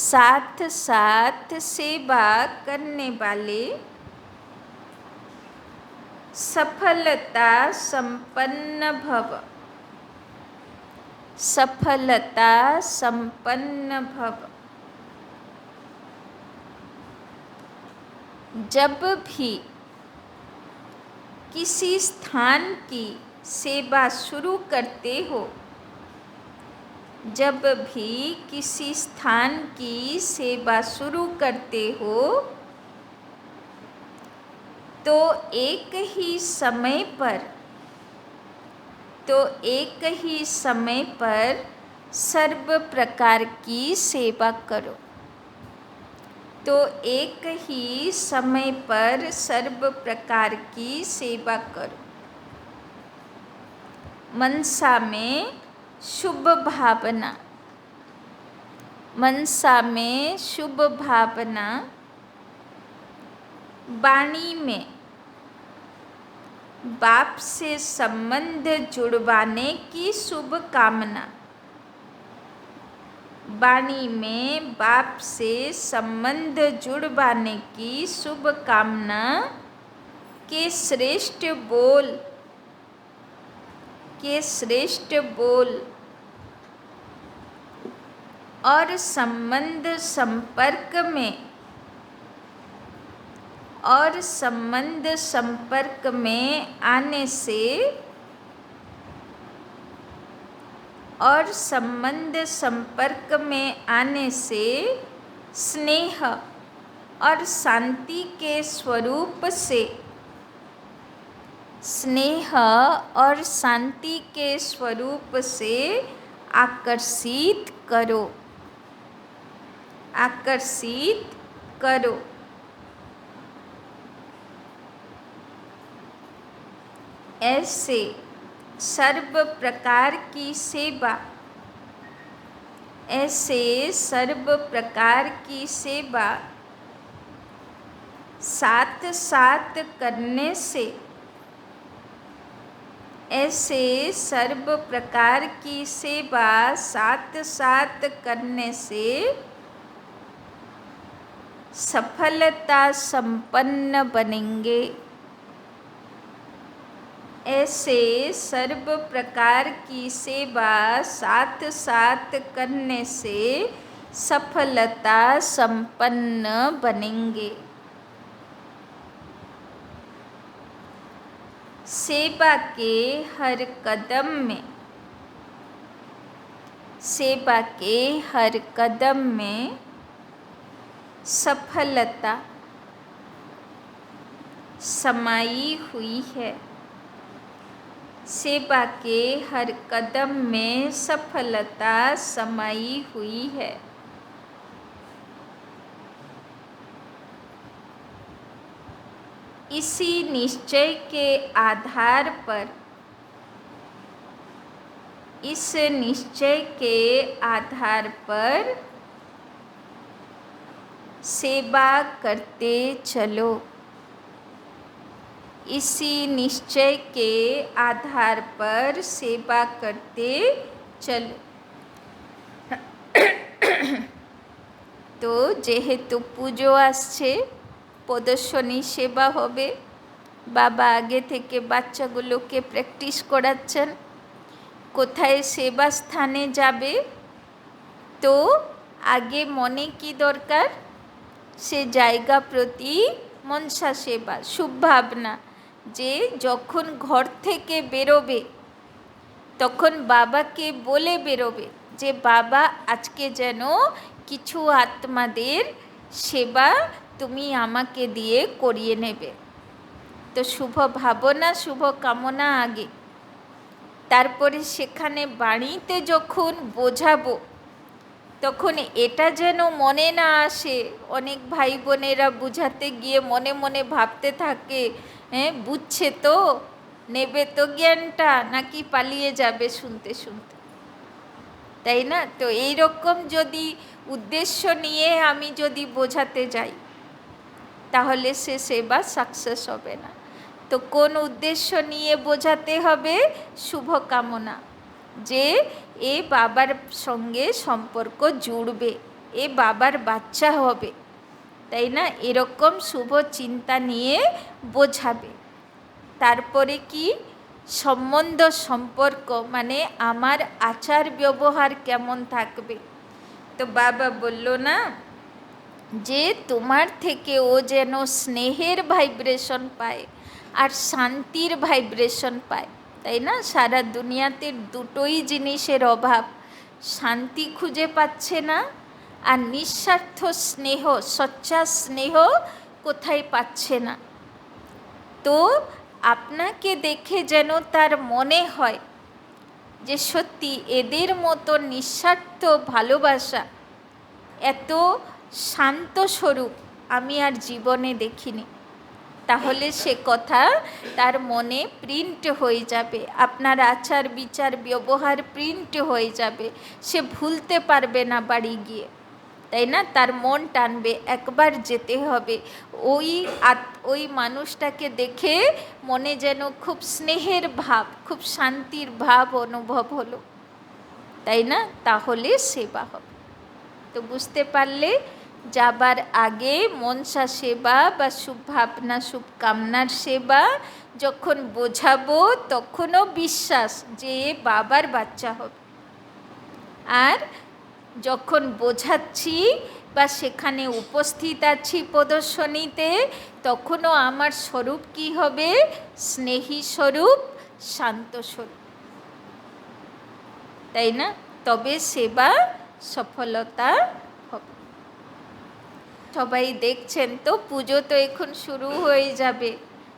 साथ साथ सेवा करने वाले सफलता संपन्न भव, सफलता संपन्न भव। जब भी किसी स्थान की सेवा शुरू करते हो, जब भी किसी स्थान की सेवा शुरू करते हो, तो एक ही समय पर सर्व प्रकार की सेवा करो। तो एक ही समय पर सर्व प्रकार की सेवा करो। मनसा में शुभ भावना, मनसा में शुभ भावना, वाणी में बाप से संबंध जुड़वाने की शुभ कामना, वाणी में बाप से संबंध जुड़वाने की शुभ कामना के श्रेष्ठ बोल और संबंध संपर्क में आने से, और संबंध संपर्क में आने से स्नेह और शांति के स्वरूप से, स्नेह और शांति के स्वरूप से आकर्षित करो, आकर्षित करो। ऐसे सर्व प्रकार की सेवा, ऐसे सर्व प्रकार की सेवा साथ साथ करने से, ऐसे सर्व प्रकार की सेवा साथ साथ करने से सफलता संपन्न बनेंगे। ऐसे सर्व प्रकार की सेवा साथ साथ करने से सफलता संपन्न बनेंगे। सेवा के हर कदम में, सेवा के हर कदम में सफलता समाई हुई है। सेवा के हर कदम में सफलता समाई हुई है। इसी निश्चय के आधार पर इस निश्चय के आधार पर सेवा करते चलो। इसी निश्चय के आधार पर सेवा करते चलो। তো যেহেতু পুজো আসছে, প্রদর্শনী সেবা হবে, বাবা আগে থেকে বাচ্চাগুলোকে প্র্যাকটিস করাচ্ছেন কোথায় সেবা স্থানে যাবে। তো আগে মনে কি দরকার, সে জায়গা প্রতি মনসা সেবা, শুভ ভাবনা, যে যখন ঘর থেকে বেরোবে তখন বাবাকে বলে বেরোবে যে বাবা আজকে যেন কিছু আত্মাদের সেবা তুমি আমাকে দিয়ে করিয়ে নেবে। তো শুভ ভাবনা, শুভ কামনা আগে, তারপরে সেখানে বাড়িতে যখন বোঝাবো তখন এটা যেন মনে না আসে। অনেক ভাই বোনেরা বুঝাতে গিয়ে মনে মনে ভাবতে থাকে, হ্যাঁ বুঝছে তো, নেবে তো জ্ঞানটা, নাকি পালিয়ে যাবে শুনতে শুনতে, তাই না? তো এইরকম যদি উদ্দেশ্য নিয়ে আমি যদি বোঝাতে যাই তাহলে সে সেবা সাকসেস হবে না। তো কোন উদ্দেশ্য নিয়ে বোঝাতে হবে? শুভ কামনা, যে এ বাবার সঙ্গে সম্পর্ক জুড়বে, এ বাবার বাচ্চা হবে, তাই না? এরকম শুভ চিন্তা নিয়ে বোঝাবে। তারপরে কি? সম্বন্ধ সম্পর্ক, মানে আমার আচার ব্যবহার কেমন থাকবে। তো বাবা বলল না যে তোমার থেকে ও যেন স্নেহের ভাইব্রেশন পায় আর শান্তির ভাইব্রেশন পায়, তাই না? সারা দুনিয়াতে দুটোই জিনিসের অভাব, শান্তি খুঁজে পাচ্ছে না আর নিঃস্বার্থ স্নেহ, সচ্চা স্নেহ কোথায় পাচ্ছে না। তো আপনাকে দেখে যেন তার মনে হয় যে সত্যি এদের মতো নিঃস্বার্থ ভালোবাসা, এত শান্ত স্বরূপ আমি আর জীবনে দেখিনি। তাহলে সে কথা তার মনে প্রিন্ট হয়ে যাবে, আপনার আচার বিচার ব্যবহার প্রিন্ট হয়ে যাবে, সে ভুলতে পারবে না বাড়ি গিয়ে, তাই না? তার মন টানবে, একবার যেতে হবে। ওই মানুষটাকে দেখে মনে যেন খুব স্নেহের ভাব, খুব শান্তির ভাব অনুভব হলো, তাই না? তাহলে সেবা হবে। তো বুঝতে পারলে, যাবার আগে মনসা সেবা বা শুভ ভাবনা শুভ কামনার সেবা যখন বোঝাবো তখনও বিশ্বাস যে বাবার বাচ্চা হবে। আর যখন বোঝাচ্ছি বা সেখানে উপস্থিত আছি প্রদর্শনীতে, তখনও আমার স্বরূপ কি হবে? স্নেহী স্বরূপ, শান্ত স্বরূপ, তাই না? তবে সেবা সফলতা হবে। সবাই দেখছেন তো, পুজো তো এখন শুরু হয়ে যাবে,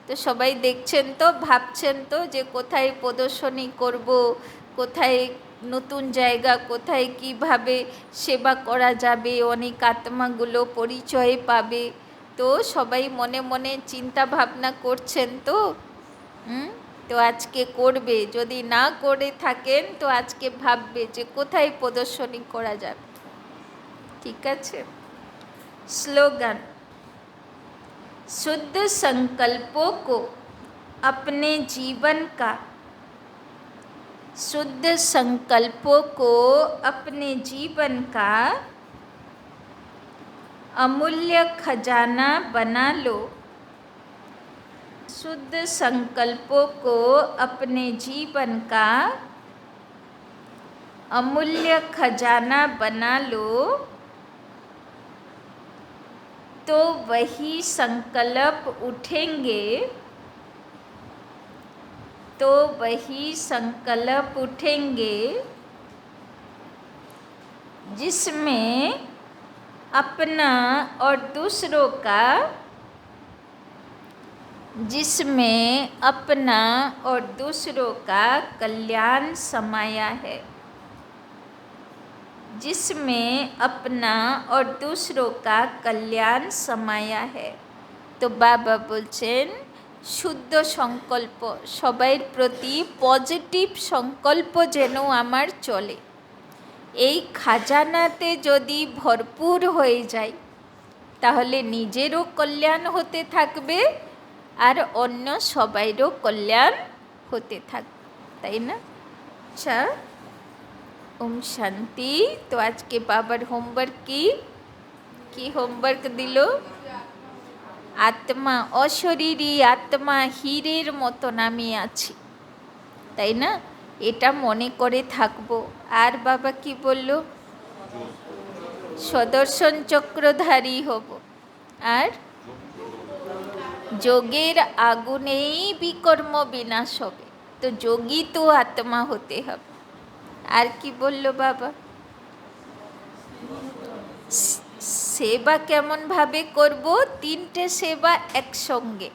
তো সবাই দেখছেন তো, ভাবছেন তো যে কোথায় প্রদর্শনী করব, কোথায় নতুন জায়গা, কোথায় কিভাবে সেবা করা যাবে, অনেক আত্মাগুলো পরিচয় পাবে। তো সবাই মনে মনে চিন্তা ভাবনা করছেন তো। তো আজকে করবে, যদি না করে থাকেন তো আজকে ভাববে যে কোথায় প্রদর্শনী করা যাবে। ঠিক আছে? स्लोगन, शुद्ध संकल्पों को अपने जीवन का, शुद्ध संकल्पों को अपने जीवन का अमूल्य खजाना बना लो। शुद्ध संकल्पों को अपने जीवन का अमूल्य खजाना बना लो, तो वही संकल्प उठेंगे, तो वही संकल्प उठेंगे जिसमें अपना और दूसरों का, जिसमें अपना और दूसरों का कल्याण समाया है, जिसमें अपना और दूसरों का कल्याण समाया है। तो बाबा बोलছেন শুদ্ধ সংকল্প, সবাইয়ের প্রতি পজিটিভ সংকল্প যেন আমার চলে। এই খাজানাতে যদি ভরপুর হয়ে যায় তাহলে নিজেরও কল্যাণ হতে থাকবে আর অন্য সবাইরও কল্যাণ হতে থাকবে, তাই না? আচ্ছা, ওম শান্তি। তো আজকে বাবার হোমওয়ার্ক কি হোমওয়ার্ক দিল? আত্মা, অশরীরী আত্মা হীরের মতন আমি আছি, তাই না? এটা মনে করে থাকবো। আর বাবা কি বলল? সুদর্শন চক্রধারী হব আর যোগের আগুনেই বিকর্ম বিনাশ হবে। তো যোগী তো আত্মা হতে হবে। আর কি বলল বাবা? সেবা কেমনভাবে করব? 3টে সেবা একসঙ্গে।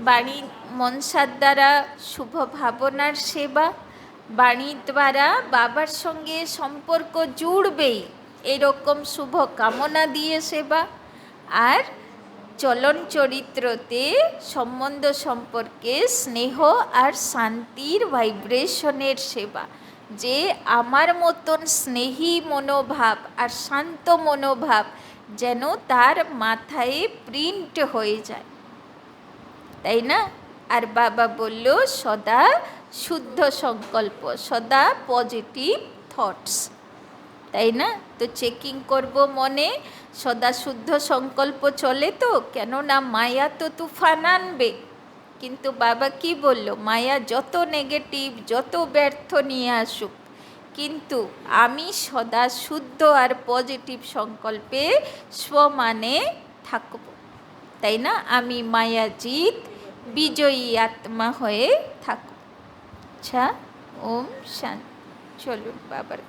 বাণী মনসার দ্বারা শুভ ভাবনার সেবা, বাণীর দ্বারা বাবার সঙ্গে সম্পর্ক জুড়বেই এরকম শুভ কামনা দিয়ে সেবা, আর চলন চরিত্রতে সম্বন্ধ সম্পর্কে স্নেহ আর শান্তির ভাইব্রেশনের সেবা, যে আমার মতন স্নেহী মনোভাব আর শান্ত মনোভাব যেন তার মাথায় প্রিন্ট হয়ে যায়, তাই না? আর বাবা বলল সদা শুদ্ধ সংকল্প, সদা পজিটিভ থটস, তাই না? তো চেকিং করব মনে সদা শুদ্ধ সংকল্প চলে তো, কেননা মায়া তো তুফান আনবে। কিন্তু বাবা কি বলল? মায়া যত নেগেটিভ, যত ব্যর্থ নিয়ে আসুক, কিন্তু আমি সদা শুদ্ধ আর পজিটিভ সংকল্পে স্বমানে থাকব, তাই না? আমি মায়াজিৎ বিজয়ী আত্মা হয়ে থাকব। আচ্ছা, ওম শান্তি। চলুন বাবার